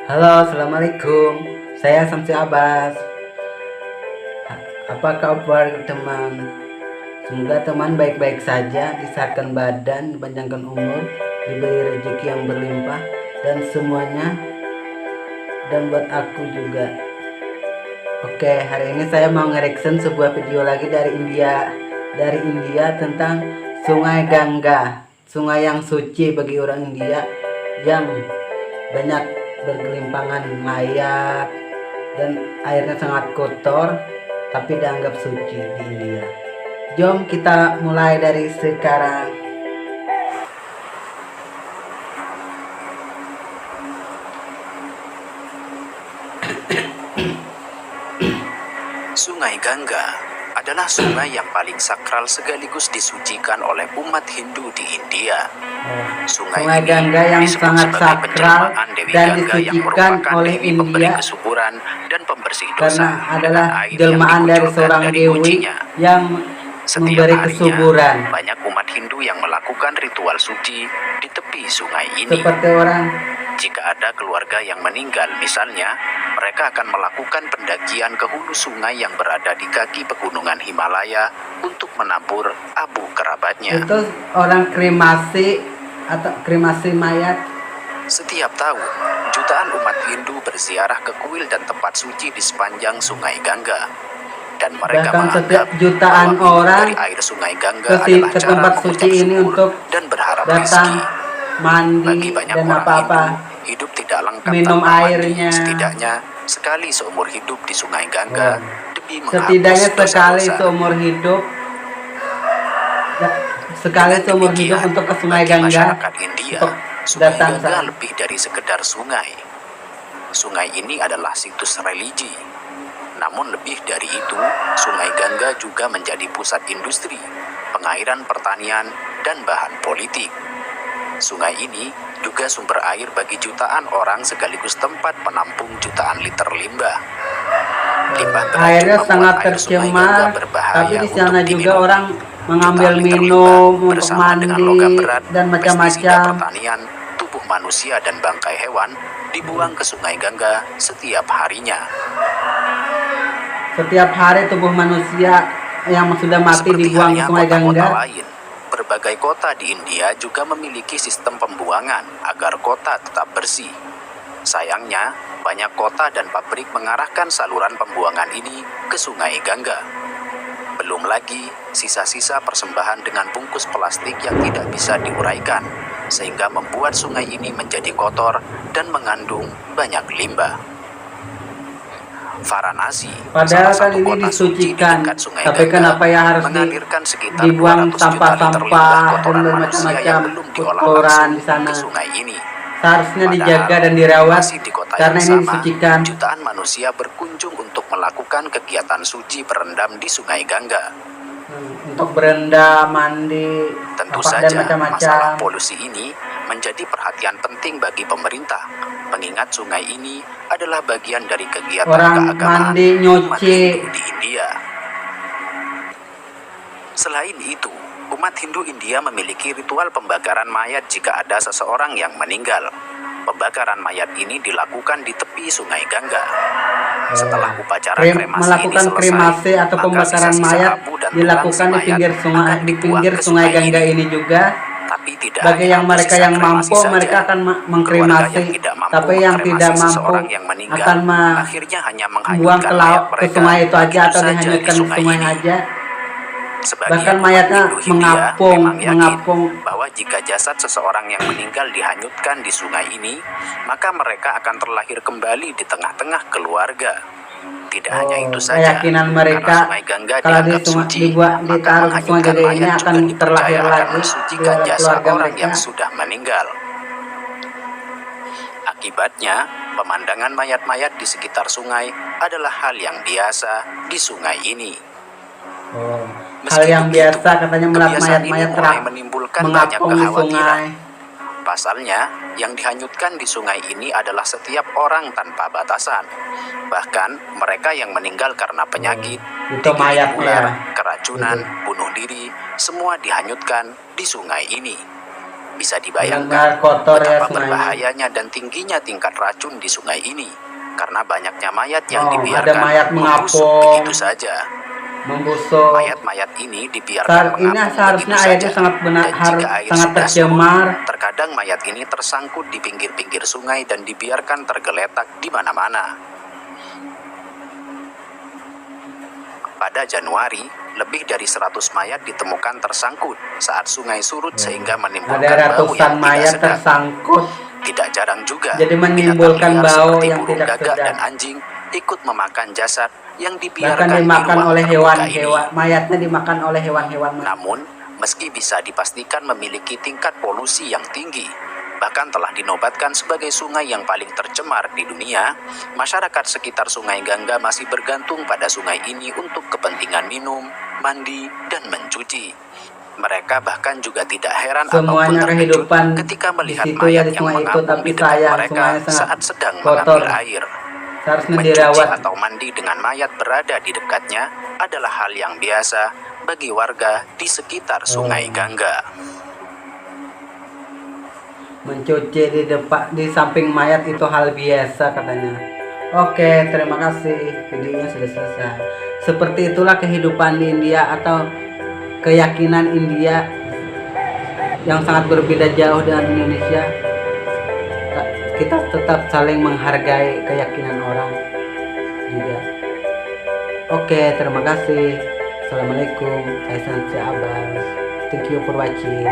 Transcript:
Halo, assalamualaikum. Saya Samsi Abbas. Apa kabar teman? Semoga teman baik-baik saja, disehatkan badan, dipanjangkan umur, diberi rezeki yang berlimpah dan semuanya. Dan buat aku juga. Oke, hari ini saya mau nge-reaction sebuah video lagi dari India. Dari India tentang Sungai Gangga, sungai yang suci bagi orang India yang banyak bergelimpangan mayat dan airnya sangat kotor tapi dianggap suci di India. Jom kita mulai dari sekarang. Sungai Gangga adalah sungai yang paling sakral sekaligus disucikan oleh umat Hindu di India. Sungai Gangga yang sangat sakral Dewi dan Gangga yang disucikan merupakan oleh dewi pemberi India kesuburan dan pembersih karena dosa adalah air jelmaan yang dari dikucurkan seorang dari dewi kuncinya. yang Setiap memberi harinya, kesuburan. banyak umat Hindu yang melakukan ritual suci di tepi sungai ini. Seperti orang Jika ada keluarga yang meninggal misalnya, mereka akan melakukan pendakian ke hulu sungai yang berada di kaki pegunungan Himalaya untuk menabur abu kerabatnya. itu orang kremasi atau kremasi mayat. Setiap tahun, jutaan umat Hindu berziarah ke kuil dan tempat suci di sepanjang sungai Gangga. Dan mereka Bahkan setiap menganggap jutaan bahwa minum orang dari air sungai Gangga adalah ke cara tempat mengucap suci ini syukur untuk dan berharap datang rezeki. mandi Bagi banyak dan orang apa-apa, Hindu, hidup tidak lengkap minum tanpa airnya. mandi. Setidaknya sekali seumur hidup di sungai Gangga demi menghapus Setidaknya sekali dosa-dosa. seumur hidup, sekali Dengan seumur hidup demikian, untuk ke Sungai bagi Gangga masyarakat India, untuk Sungai datang Gangga sana. lebih dari sekedar sungai. Sungai ini adalah situs religi. Namun lebih dari itu, Sungai Gangga juga menjadi pusat industri, pengairan pertanian, dan bahan politik. Sungai ini juga sumber air bagi jutaan orang sekaligus tempat penampung jutaan liter limbah. Limbah beracun Airnya membuat sangat air Sungai Gangga tercemar, berbahaya tapi di sana untuk juga diminum. orang mengambil Jutaan liter minum limbah untuk bersama dengan mandi logam berat, dan pestisida macam-macam. pertanian, tubuh manusia dan bangkai hewan dibuang ke Sungai Gangga setiap harinya. Setiap hari tubuh manusia yang sudah mati Seperti dibuang ke halnya Sungai kota-kota Gangga. lain, berbagai kota di India juga memiliki sistem pembuangan agar kota tetap bersih. Sayangnya, banyak kota dan pabrik mengarahkan saluran pembuangan ini ke Sungai Gangga. Belum lagi sisa-sisa persembahan dengan bungkus plastik yang tidak bisa diuraikan, sehingga membuat sungai ini menjadi kotor dan mengandung banyak limbah. Varanasi, Padahal salah kan satu ini kota suci di disucikan, dekat Sungai tapi Gangga, kenapa ya harus mengalirkan sekitar dibuang 200 juta liter sampah-sampah limbah dan kotoran manusia macam-macam yang belum diolah kotoran langsung di sana. ke sungai ini. Seharusnya Padahal, dijaga dan dirawat masih di kota karena yang ini sama, disucikan. jutaan manusia berkunjung untuk melakukan kegiatan suci berendam di Sungai Gangga. Untuk berendam, mandi, Tentu dan saja, macam-macam. masalah polusi ini menjadi perhatian penting bagi pemerintah, mengingat sungai ini adalah bagian dari kegiatan Orang keagamaan mandi, umat nyuci. Hindu di India. Selain itu, umat Hindu India memiliki ritual pembakaran mayat jika ada seseorang yang meninggal. Pembakaran mayat ini dilakukan di tepi Sungai Gangga. Setelah upacara kremasi ini Melakukan selesai, kremasi atau maka pembakaran sisa-sisa mayat abu dan dilakukan tulang di si pinggir mayat sungai, akan di dibuang pinggir ke Sungai Gangga ini juga. Tapi tidak Bagi hanya yang untuk mereka sisa yang kremasi mampu, saja. mereka akan Keluarga mengkremasi. yang tidak mampu Tapi yang mengkremasi tidak mampu seseorang yang meninggal, akan akhirnya hanya buang menghanyutkan ke mayat laut, ke mereka sungai itu aja, atau saja dihanyutkan di di sungai sungai ini. aja. Sebagian Bahkan umat mayatnya Hindu Hindia memang yakin mengapung. bahwa jika jasad seseorang yang meninggal dihanyutkan di sungai ini, maka mereka akan terlahir kembali di tengah-tengah keluarga. Tidak hanya itu saja, Keyakinan mereka karena Sungai Gangga kalau dianggap suci, maka ditaruh ke Sungai menghanyutkan Gangga ini mayat akan juga terlahir dipercaya akan lagi di mensucikan dalam jasad keluarga orang mereka. yang sudah meninggal. Akibatnya, pemandangan mayat-mayat di sekitar sungai adalah hal yang biasa di sungai ini. Hal yang begitu, biasa katanya melihat kebiasaan ini mayat-mayat mulai menimbulkan banyak mengapung di kekhawatiran. sungai. Pasalnya, yang dihanyutkan di sungai ini adalah setiap orang tanpa batasan. Bahkan, mereka yang meninggal karena penyakit, Itu digigit mayatnya ular, ya. keracunan, bunuh diri, semua dihanyutkan di sungai ini. Bisa Benar-benar dibayangkan kotor ya betapa sungainya. berbahayanya dan tingginya tingkat racun di sungai ini karena banyaknya mayat yang Oh, ada dibiarkan mayat membusuk mengapung, begitu saja. membusuk. Mayat-mayat ini dibiarkan Saat ini mengapung seharusnya begitu airnya saja. sangat benar, Dan jika air sangat sudah surut, tercemar. terkadang mayat ini tersangkut di pinggir-pinggir sungai dan dibiarkan tergeletak di mana-mana. Pada Januari, lebih dari 100 mayat ditemukan tersangkut saat sungai surut sehingga Ada menimbulkan bau ratusan yang tidak mayat sedap. tersangkut, Tidak jarang juga jadi binatang menimbulkan liar bau seperti yang burung tidak gagak sedap. dan anjing ikut memakan jasad yang Bahkan dibiarkan di dimakan ruang oleh terbuka ini. hewan-hewan, mayatnya dimakan oleh hewan-hewan. Namun, meski bisa dipastikan memiliki tingkat polusi yang tinggi, bahkan telah dinobatkan sebagai sungai yang paling tercemar di dunia, masyarakat sekitar Sungai Gangga masih bergantung pada sungai ini untuk kepentingan minum, mandi, dan mencuci. Mereka bahkan juga tidak heran Semuanya ataupun kehidupan terkejut ketika di melihat situ ya, mayat di yang sungai itu, mengapung tapi di dekat sayang mereka sungainya sangat saat sedang kotor. mengambil air. Seharusnya Mencuci dirawat. atau mandi dengan mayat berada di dekatnya adalah hal yang biasa bagi warga di sekitar Sungai Gangga. Mencuci di samping mayat itu hal biasa katanya. Oke, terima kasih. Videonya sudah selesai. Seperti itulah kehidupan di India atau keyakinan India yang sangat berbeda jauh dengan Indonesia. Kita tetap saling menghargai keyakinan orang juga. Oke, terima kasih. Assalamualaikum. Saya Sanjay Abbas. Thank you for watching.